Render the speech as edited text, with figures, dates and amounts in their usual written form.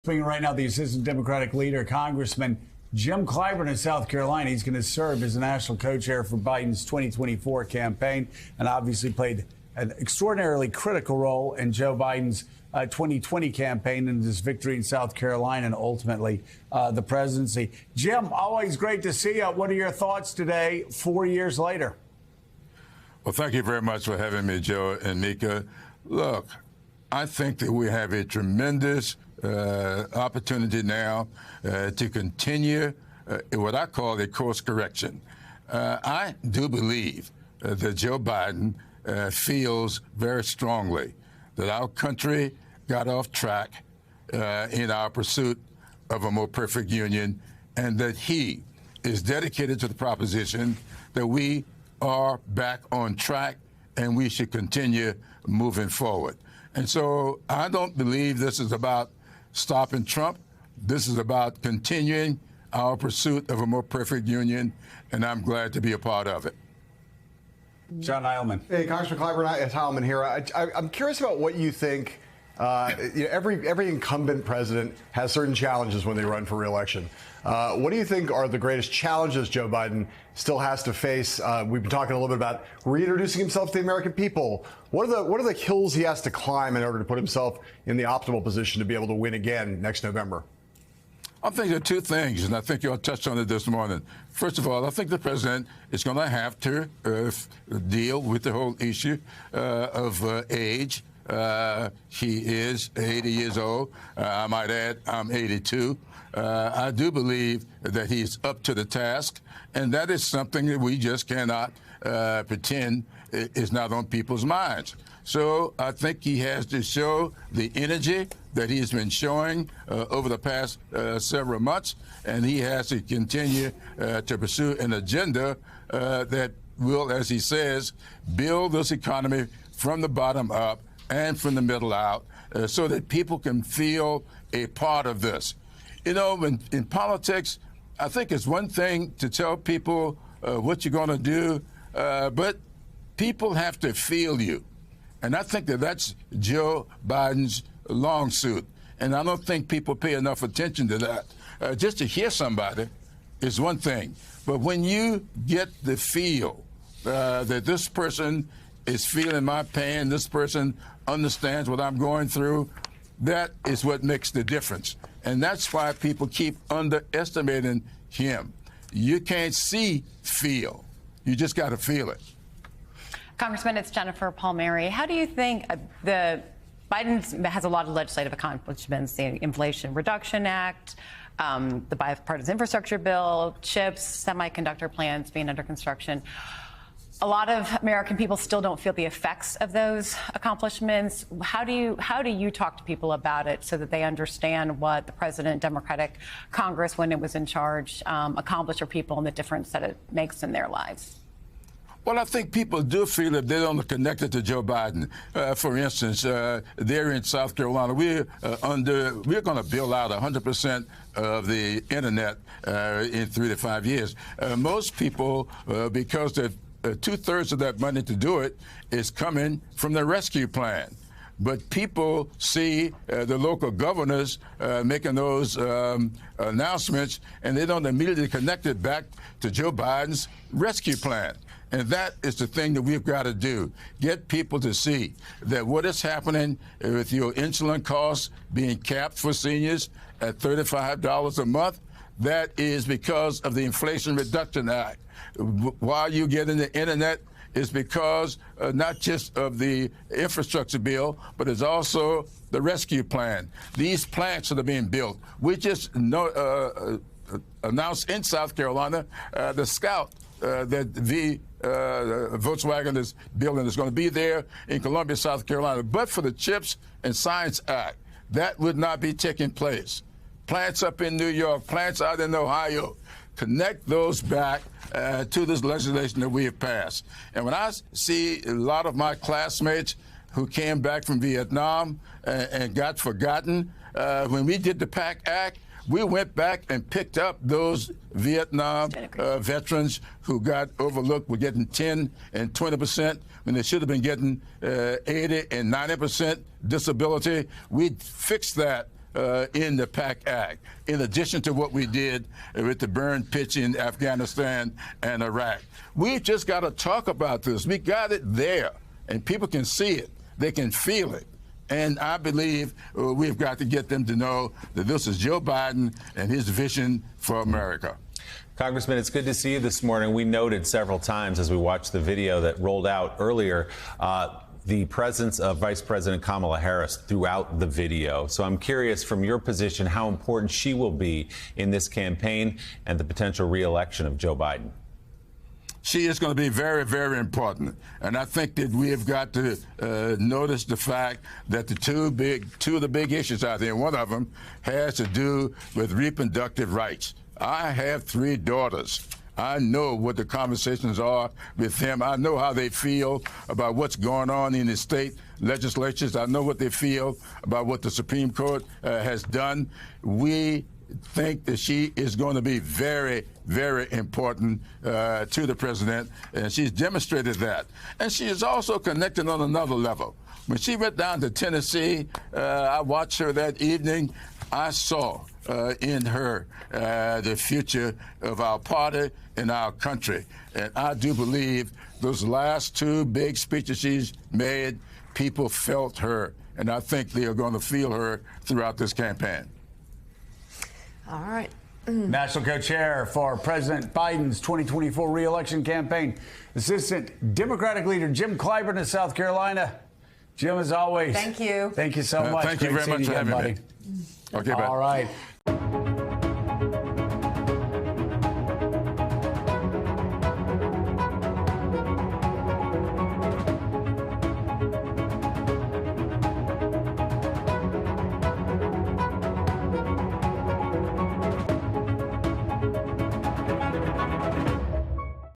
Speaking right now, the Assistant Democratic Leader, Congressman Jim Clyburn in South Carolina. He's going to serve as the national co-chair for Biden's 2024 campaign and obviously played an extraordinarily critical role in Joe Biden's 2020 campaign and his victory in South Carolina and ultimately the presidency. Jim, always great to see you. What are your thoughts today, 4 years later? Well, thank you very much for having me, Joe and Mika. Look, I think that we have a tremendous opportunity now to continue what I call a course correction. I do believe that Joe Biden feels very strongly that our country got off track in our pursuit of a more perfect union, and that he is dedicated to the proposition that we are back on track and we should continue moving forward. And so I don't believe this is about stopping Trump. This is about continuing our pursuit of a more perfect union, and I'm glad to be a part of it. John Eilman. Hey, Congressman Clyburn, it's Eilman here. I'm curious about what you think. Every incumbent president has certain challenges when they run for re-election. What do you think are the greatest challenges Joe Biden still has to face? We've been talking a little bit about reintroducing himself to the American people. What are the hills he has to climb in order to put himself in the optimal position to be able to win again next November? I think there are two things, and I think you all touched on it this morning. First of all, I think the president is going to have to deal with the whole issue of age. He is 80 years old. I might add, I'm 82. I do believe that he's up to the task, and that is something that we just cannot pretend is not on people's minds. So I think he has to show the energy that he's been showing over the past several months, and he has to continue to pursue an agenda that will, as he says, build this economy from the bottom up and from the middle out so that people can feel a part of this. You know, in politics, I think it's one thing to tell people what you're going to do, but people have to feel you. And I think that that's Joe Biden's long suit. And I don't think people pay enough attention to that. Just to hear somebody is one thing. But when you get the feel that this person is feeling my pain, this person understands what I'm going through, that is what makes the difference. And that's why people keep underestimating him. You can't see feel. You just got to feel it. Congressman, it's Jennifer Palmieri. How do you think Biden has a lot of legislative accomplishments, the Inflation Reduction Act, the bipartisan infrastructure bill, CHIPS, semiconductor plants being under construction. A lot of American people still don't feel the effects of those accomplishments. How do you talk to people about it so that they understand what the president, Democratic Congress, when it was in charge, accomplished for people and the difference that it makes in their lives? Well, I think people do feel that they don't connect it to Joe Biden. For instance, there in South Carolina, we're going to build out 100% of the internet in 3 to 5 years. Most people, because they're 2/3 of that money to do it is coming from the rescue plan. But people see the local governors making those announcements, and they don't immediately connect it back to Joe Biden's rescue plan. And that is the thing that we've got to do, get people to see that what is happening with your insulin costs being capped for seniors at $35 a month, that is because of the Inflation Reduction Act. While you get in the internet, is because not just of the infrastructure bill, but it's also the rescue plan. These plants that are being built. We just announced in South Carolina the Scout that Volkswagen is building is going to be there in Columbia, South Carolina. But for the CHIPS and Science Act, that would not be taking place. Plants up in New York, plants out in Ohio, connect those back to this legislation that we have passed. And when I see a lot of my classmates who came back from Vietnam and got forgotten, when we did the PACT Act, we went back and picked up those Vietnam veterans who got overlooked. We're getting 10 and 20% when they should have been getting 80 and 90% disability. We fixed that in the PAC Act, in addition to what we did with the burn pitch in Afghanistan and Iraq. We've just got to talk about this. We got it there, and people can see it. They can feel it. And I believe we've got to get them to know that this is Joe Biden and his vision for America. Congressman, it's good to see you this morning. We noted several times as we watched the video that rolled out earlier the presence of Vice President Kamala Harris throughout the video. So I'm curious, from your position, how important she will be in this campaign and the potential re-election of Joe Biden. She is going to be very, very important. And I think that we have got to notice the fact that two of the big issues out there, one of them has to do with reproductive rights. I have 3 daughters. I know what the conversations are with them. I know how they feel about what's going on in the state legislatures. I know what they feel about what the Supreme Court has done. We think that she is going to be very, very important to the president, and she's demonstrated that. And she is also connected on another level. When she went down to Tennessee, I watched her that evening. I saw in her the future of our party and our country. And I do believe those last 2 big speeches she's made, people felt her. And I think they are going to feel her throughout this campaign. All right. National co-chair for President Biden's 2024 re-election campaign, Assistant Democratic Leader Jim Clyburn of South Carolina. Jim, as always. Thank you. Thank you so much. Thank you Great very much seeing for you again, having me. buddy. Okay, All right.